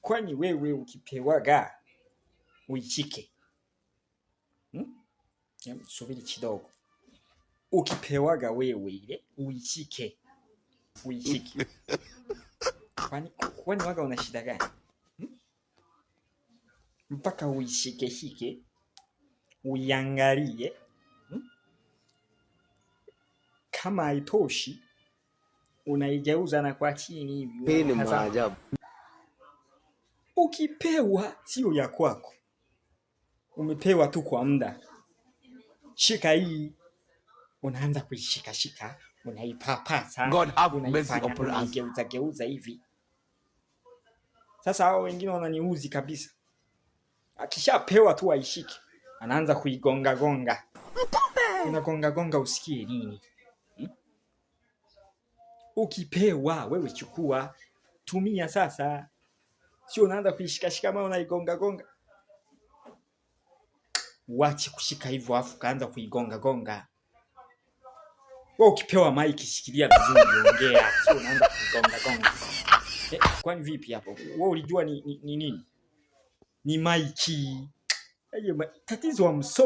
Kwani wewe ukipewaga uichike? Subiri kidogo. Ukipewaga wewe ile uichike. Kwani waga una shida gani? Mpaka uishike uiangalie. Kama haitoshi unaigeuza na kwa chini hivi. Hii ni maajabu. Ukipewa sio ya kwako. Umepewa tu kwa muda. Shika hii. Unaanza kuishika, unaipapasa, God have mercy upon us. Geuza hivi. Sasa hao wengine wananiuzi kabisa. Akishapewa tu aishike, anaanza kuigonga. Unagonga usikie nini? Ukipewa wewe chukua, tumia sasa. Sio unaanza kuishika kama unaigonga. Wache kushika hivyo afu kaanza kuigonga. Wewe ukipewa mic shikilia vizuri, ongea. Sio unaanza kugonga. Kwani vipi hapo? Wewe ulijua ni nini? Ni mic. Tatizo wa msomi